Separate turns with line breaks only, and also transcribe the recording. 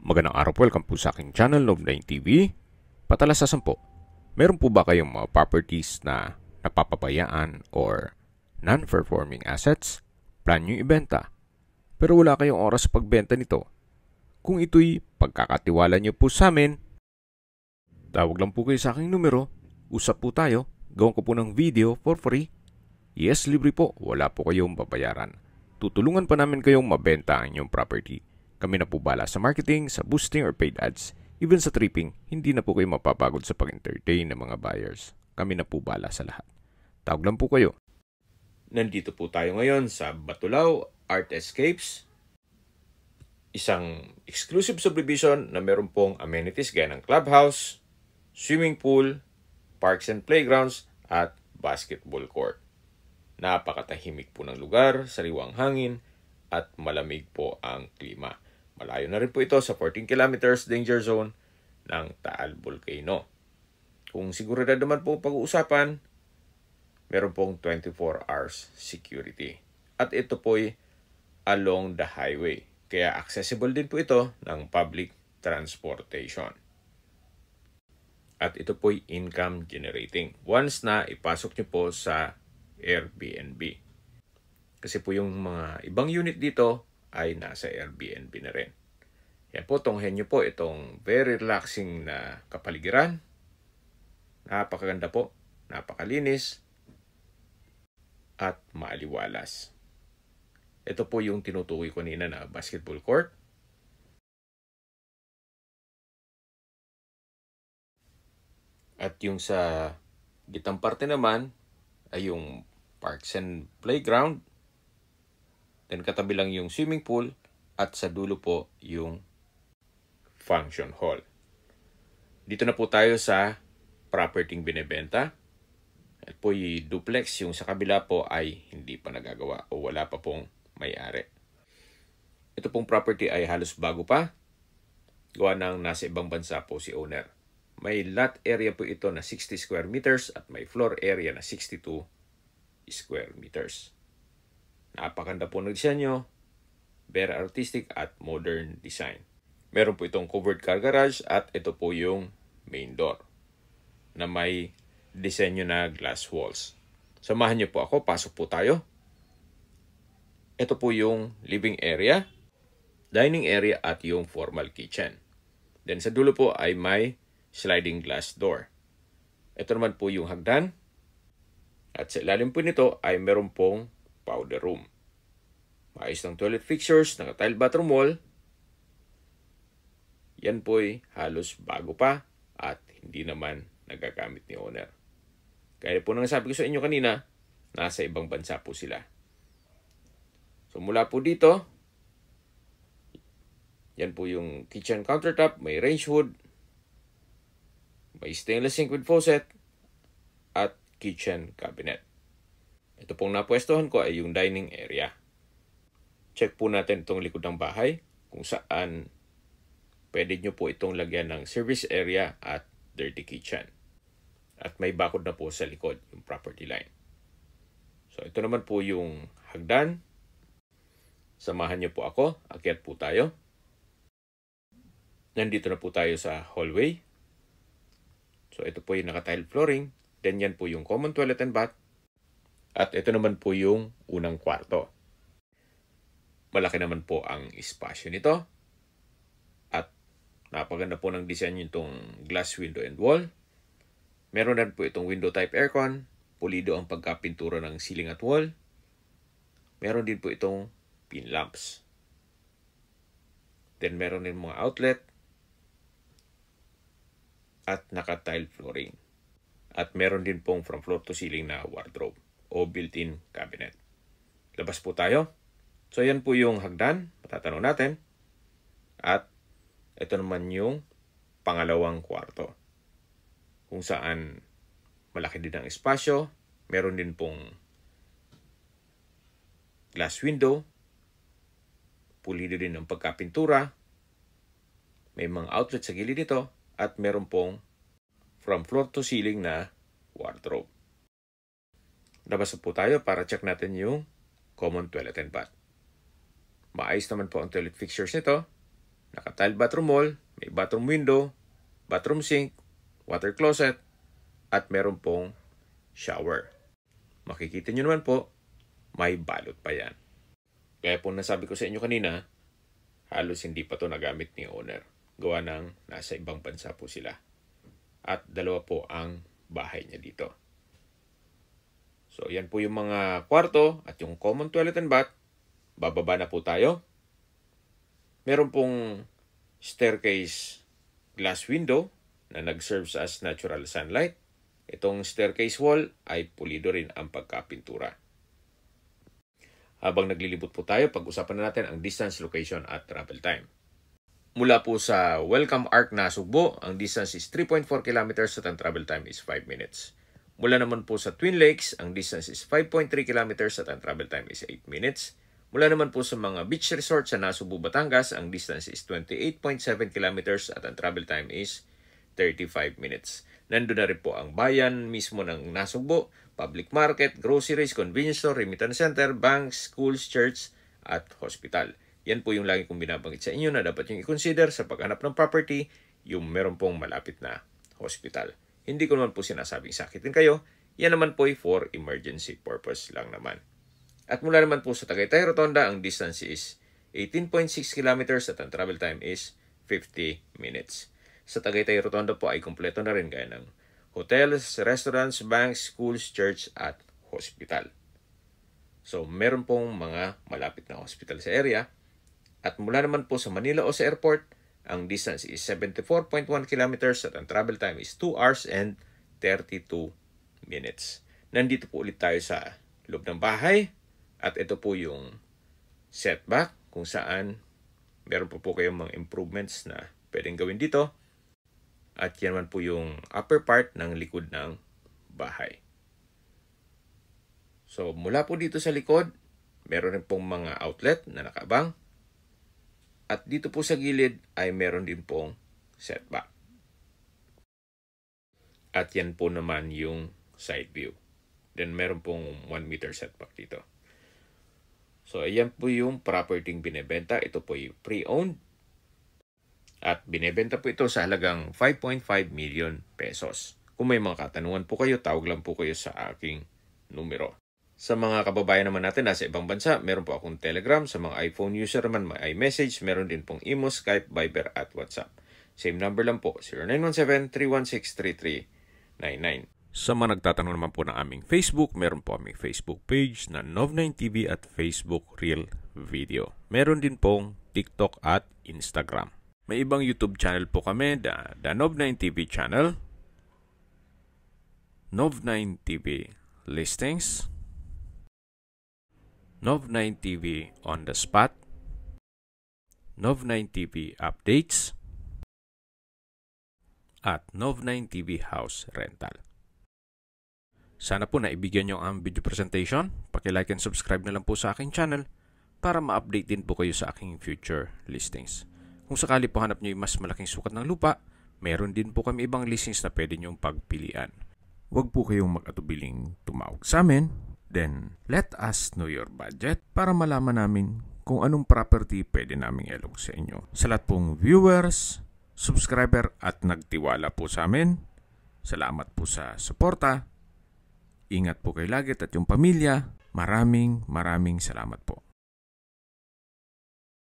Magandang araw po, welcome po sa aking channel, Noob9 TV. Patalasasan po, meron po ba kayong mga properties na napapabayaan or non-performing assets? Plan nyo ibenta, pero wala kayong oras sa pagbenta nito. Kung ito'y pagkakatiwala nyo po sa amin, tawag lang po kayo sa aking numero, usap po tayo, gawin ko po ng video for free. Yes, libre po, wala po kayong babayaran. Tutulungan pa namin kayong mabenta ang inyong property. Kami na po bala sa marketing, sa boosting or paid ads. Even sa tripping, hindi na po kayo mapapagod sa pag-entertain ng mga buyers. Kami na po bala sa lahat. Tawag lang po kayo. Nandito po tayo ngayon sa Batulao Art Escapes. Isang exclusive subdivision na meron pong amenities gaya ng clubhouse, swimming pool, parks and playgrounds, at basketball court. Napakatahimik po ng lugar, sariwang hangin, at malamig po ang klima. Malayo na rin po ito sa 14 kilometers danger zone ng Taal Volcano. Kung seguridad naman po pag-uusapan, meron pong 24 hours security. At ito po'y along the highway. Kaya accessible din po ito ng public transportation. At ito po'y income generating. Once na ipasok nyo po sa Airbnb. Kasi po yung mga ibang unit dito ay nasa Airbnb na rin. Yan po, tunghen nyo po itong very relaxing na kapaligiran. Napakaganda po, napakalinis, at maaliwalas. Ito po yung tinutukoy ko kanina na basketball court. At yung sa gitang parte naman ay yung parks and playground. Then katabi lang yung swimming pool at sa dulo po yung function hall. Dito na po tayo sa property binebenta. At po yung duplex, yung sa kabila po ay hindi pa nagagawa o wala pa pong may-ari. Ito pong property ay halos bago pa. Gawa ng nasa ibang bansa po si owner. May lot area po ito na 60 square meters at may floor area na 62 square meters. Napakaganda po ng disenyo, very artistic at modern design. Meron po itong covered car garage at ito po yung main door na may disenyo na glass walls. Samahan niyo po ako, pasok po tayo. Ito po yung living area, dining area at yung formal kitchen. Then sa dulo po ay may sliding glass door. Ito naman po yung hagdan. At sa ilalim po nito ay meron pong powder room. Maayos ng toilet fixtures, naka-tile bathroom wall. Yan po'y halos bago pa at hindi naman nagagamit ni owner. Kaya po nang sabi ko sa inyo kanina, nasa ibang bansa po sila. So mula po dito, yan po yung kitchen countertop, may range hood, may stainless sink with faucet, at kitchen cabinet. Ito pong napwestohan ko ay yung dining area. Check po natin itong likod ng bahay kung saan pwede nyo po itong lagyan ng service area at dirty kitchen. At may bakod na po sa likod yung property line. So ito naman po yung hagdan. Samahan nyo po ako. Akyat po tayo. Nandito na po tayo sa hallway. So ito po yung naka-tile flooring. Then yan po yung common toilet and bath. At ito naman po yung unang kwarto. Malaki naman po ang espasyo nito. At napaganda po ng design itong glass window and wall. Meron na po itong window type aircon. Pulido ang pagkapintura ng ceiling at wall. Meron din po itong pin lamps. Then meron din mga outlet. At naka-tile flooring. At meron din pong from floor to ceiling na wardrobe o built-in cabinet. Labas po tayo. So yan po yung hagdan, matatanaw natin. At ito naman yung pangalawang kwarto. Kung saan malaki din ang espasyo. Meron din pong glass window. Pulido din ang pagkapintura. May mga outlet sa gilid nito. At meron pong from floor to ceiling na wardrobe. Labas po tayo para check natin yung common toilet and bath. Maayos naman po ang toilet fixtures nito. Naka-tile bathroom wall, may bathroom window, bathroom sink, water closet, at meron pong shower. Makikita nyo naman po, may balot pa yan. Kaya po nasabi ko sa inyo kanina, halos hindi pa to nagamit ni owner. Gawa ng nasa ibang bansa po sila. At dalawa po ang bahay niya dito. So, yan po yung mga kwarto at yung common toilet and bath. Bababa na po tayo. Meron pong staircase glass window na nag-serves as natural sunlight. Itong staircase wall ay pulido rin ang pagkapintura. Habang naglilibot po tayo, pag-usapan na natin ang distance, location at travel time. Mula po sa Welcome Arc Nasugbo, ang distance is 3.4 kilometers at ang travel time is 5 minutes. Mula naman po sa Twin Lakes, ang distance is 5.3 kilometers at ang travel time is 8 minutes. Mula naman po sa mga beach resort sa Nasugbu, Batangas, ang distance is 28.7 kilometers at ang travel time is 35 minutes. Nandun na rin po ang bayan mismo ng Nasugbu, public market, groceries, convenience store, remittance center, banks, schools, church, at hospital. Yan po yung lagi kong binabanggit sa inyo na dapat yung i-consider sa paghanap ng property, yung meron pong malapit na hospital. Hindi ko naman po sinasabing sakitin kayo, yan naman po ay for emergency purpose lang naman. At mula naman po sa Tagaytay Rotonda, ang distance is 18.6 kilometers at ang travel time is 50 minutes. Sa Tagaytay Rotonda po ay kumpleto na rin gaya ng hotels, restaurants, banks, schools, church at hospital. So meron pong mga malapit na hospital sa area. At mula naman po sa Manila o sa airport, ang distance is 74.1 kilometers at ang travel time is 2 hours and 32 minutes. Nandito po ulit tayo sa loob ng bahay at ito po yung setback kung saan meron po kayong mga improvements na pwedeng gawin dito. At yan naman po yung upper part ng likod ng bahay. So mula po dito sa likod, meron rin pong mga outlet na nakaabang. At dito po sa gilid ay meron din pong setback. At yan po naman yung side view. Then meron pong 1 meter setback dito. So ayan po yung property binebenta. Ito po yung pre-owned. At binebenta po ito sa halagang 5.5 million pesos. Kung may mga katanungan po kayo, tawag lang po kayo sa aking numero. Sa mga kababayan naman natin nasa ibang bansa, meron po akong Telegram. Sa mga iPhone user naman, may iMessage. Meron din pong Imo, Skype, Viber at WhatsApp. Same number lang po, 0917-316-3399. Sa mga nagtatanong naman po ng aming Facebook, meron po aming Facebook page na Nov9TV at Facebook Real Video. Meron din pong TikTok at Instagram. May ibang YouTube channel po kami, the Nov9TV channel, Nov9TV Listings, Nov9TV On The Spot, Nov9TV Updates, at Nov9TV House Rental. Sana po naibigyan nyo ang video presentation. Paki-like and subscribe na lang po sa aking channel para ma-update din po kayo sa aking future listings. Kung sakali po hanap nyo yung mas malaking sukat ng lupa, meron din po kami ibang listings na pwede nyong pagpilian. Huwag po kayong mag-atubiling tumawag sa amin. Then, let us know your budget para malaman namin kung anong property pwede naming ilog sa inyo. Sa lahat pong viewers, subscriber at nagtiwala po sa amin, salamat po sa suporta. Ingat po kayo lagi at yung pamilya. Maraming salamat po.